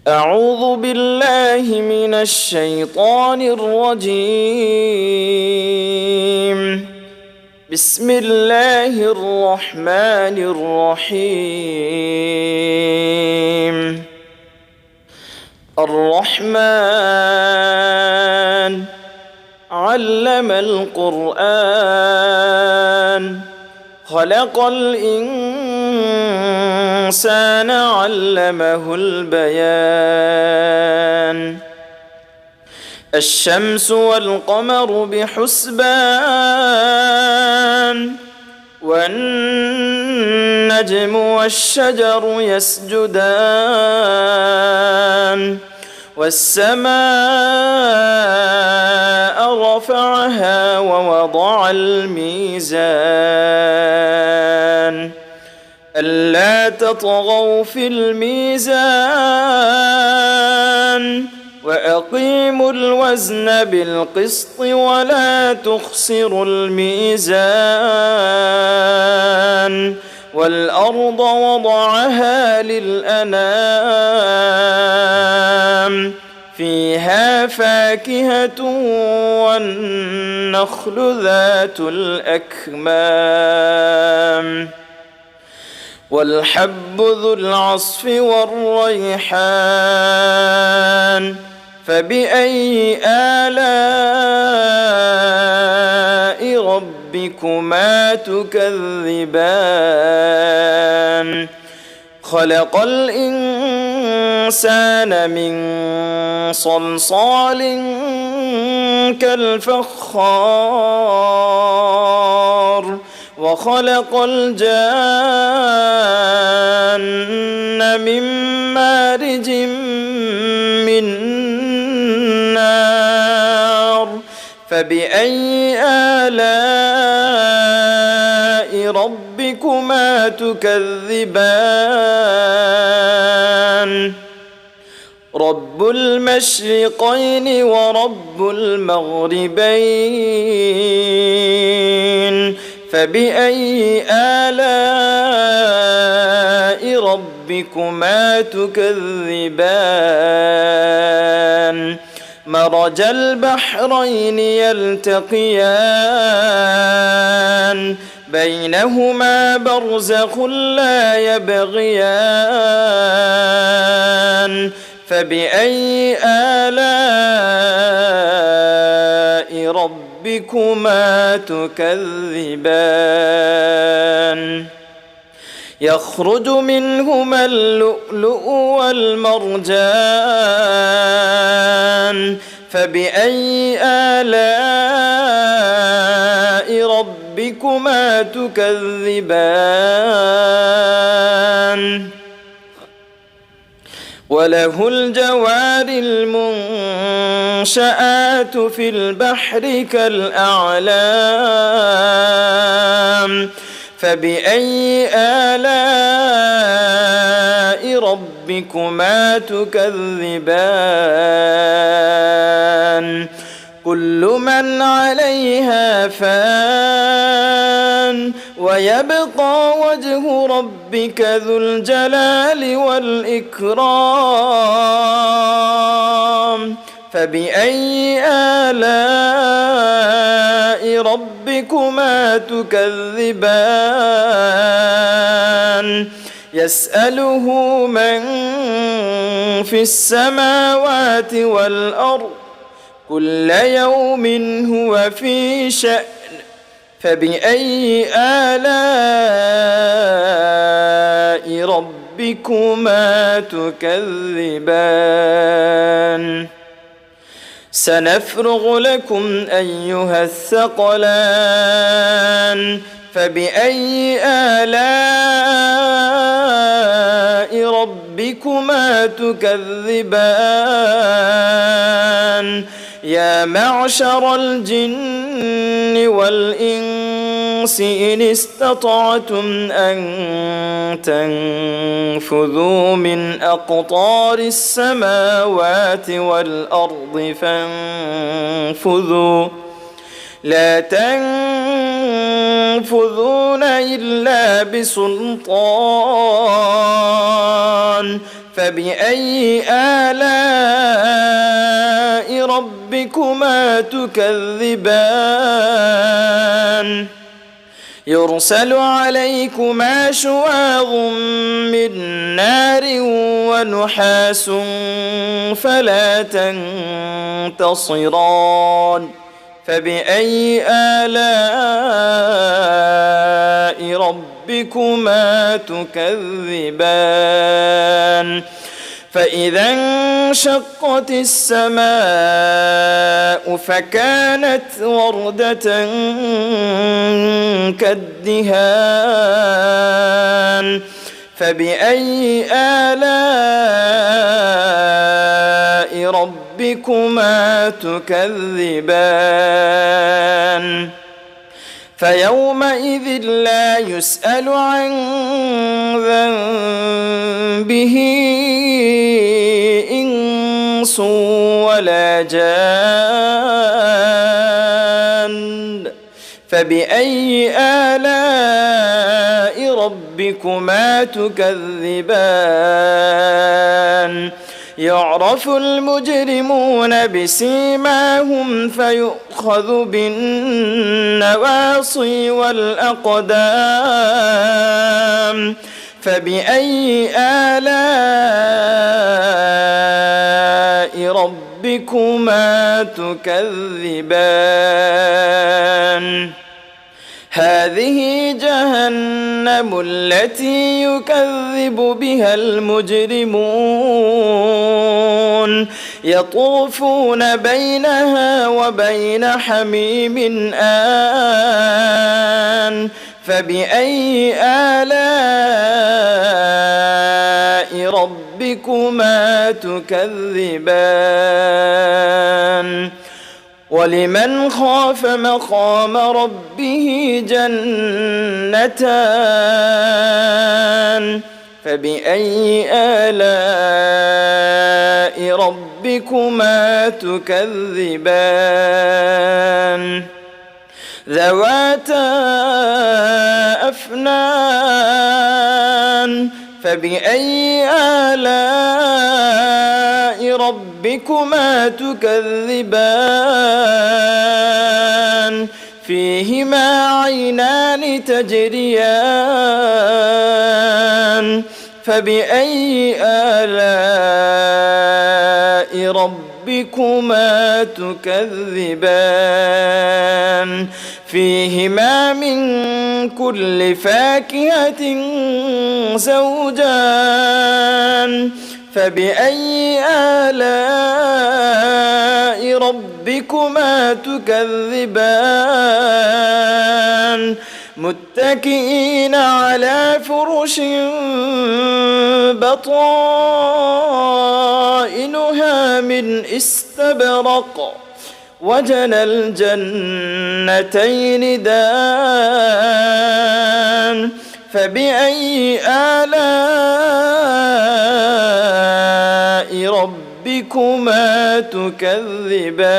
أعوذ بالله من الشيطان الرجيم. بسم الله الرحمن الرحيم. الرحمن علم القرآن خلق الإنسان علمه البيان. الشمس والقمر بحسبان والنجم والشجر يسجدان والسماء رفعها ووضع الميزان ألا تطغوا في الميزان وأقيموا الوزن بالقسط ولا تخسروا الميزان والأرض وضعها للأنام فيها فاكهة والنخل ذات الأكمام والحب ذو العصف والريحان فبأي آلاء ربكما تكذبان خلق الإنسان من صلصال كالفخار وخلق الجان من مارج من نار فبأي آلاء ربكما تكذبان رب المشرقين ورب المغربين فبأي آلاء ربكما تكذبان مرج البحرين يلتقيان بينهما برزخ لا يبغيان فبأي آلاء ربكما تكذبان يخرج منهما اللؤلؤ والمرجان فبأي آلاء ربكما تكذبان وله الجوار المنشآت في البحر كالأعلام فبأي آلاء ربكما تكذبان كل من عليها فان ويبقى وجه ربك ذو الجلال والإكرام فبأي آلاء ربكما تكذبان يسأله من في السماوات والأرض كل يوم هو في شأن فبأي آلاء ربكما تكذبان سنفرغ لكم أيها الثقلان فبأي آلاء ربكما تكذبان يا معشر الجن والإنس إن استطعتم أن تنفذوا من أقطار السماوات والأرض فانفذوا لا تنفذون إلا بسلطان فبأي آلاء ربكما تكذبان يرسل عليكما شواظ من نار ونحاس فلا تنتصران فبأي آلاء ربكما تكذبان فإذا انشقت السماء فكانت وردة كالدهان فبأي آلاء ربكما تكذبان فيومئذ لا يسأل عن ذنبه إنس ولا جان فبأي آلاء ربكما تكذبان يعرف المجرمون بسيماهم فيؤخذ بالنواصي والأقدام فبأي آلاء ربكما تكذبان هذه جهنم التي يكذب بها المجرمون يطوفون بينها وبين حميم آن فبأي آلاء ربكما تكذبان ولمن خاف مقام ربه جنتان فبأي آلاء ربكما تكذبان ذواتا أفنان فبأي آلاء ربكما تكذبان فيهما عينان تجريان فبأي آلاء ربكما تكذبان فيهما من كل فاكهة زوجان فبأي آلاء ربكما تكذبان متكئين على فرش بطائنها من استبرق وجنى الجنتين دان فبأي آلاء ربكما تكذبان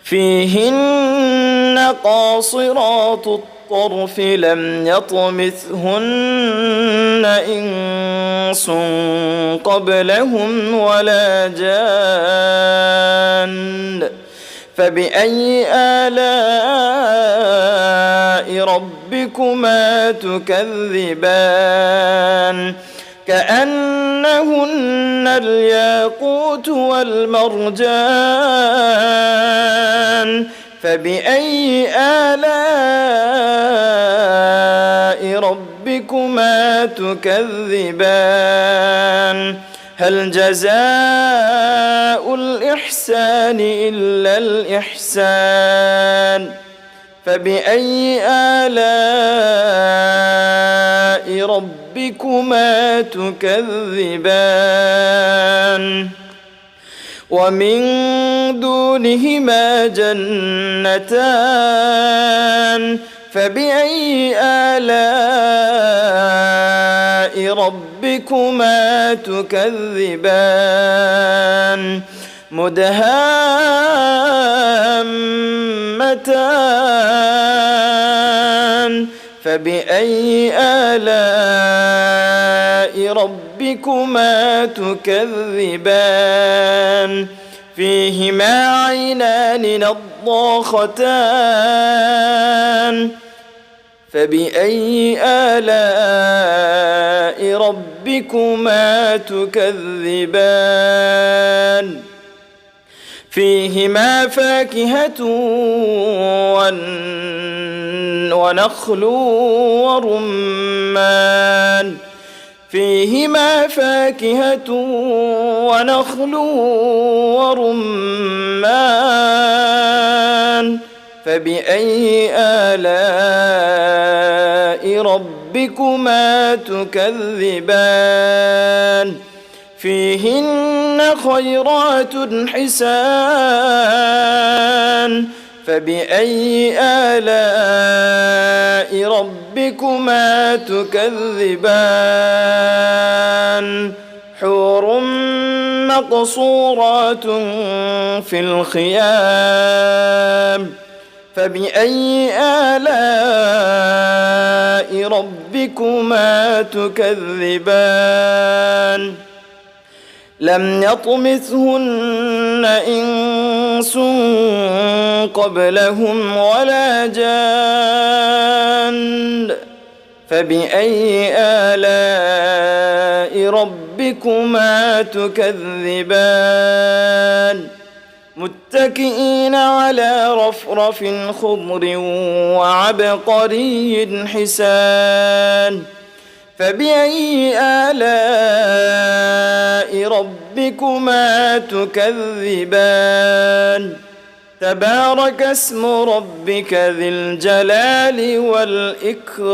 فيهن قاصرات الطرف لم يطمثهن إنس قبلهم ولا جان فبأي آلاء ربكما تكذبان كأنهن الياقوت والمرجان فبأي آلاء ربكما تكذبان هل جزاء الإحسان إلا الإحسان فبأي آلاء ربكما تكذبان ومن دونهما جنتان فبأي آلاء ربكما تكذبان مدهامتان فبأي آلاء ربكما تكذبان فيهما عينان نضاختان فبأي آلاء ربكما تكذبان فيهما فاكهة ونخل ورمان فيهما فاكهة ونخل ورمان فبأي آلاء ربكما تكذبان فيهن خيرات حسان فبأي آلاء ربكما تكذبان حور مقصورات في الخيام فبأي آلاء ربكما تكذبان لم يطمثهن إنس قبلهم ولا جان فبأي آلاء ربكما تكذبان متكئين على رفرف خضر وعبقري حسان فبأي آلاء ربكما تكذبان تبارك اسم ربك ذي الجلال والإكرام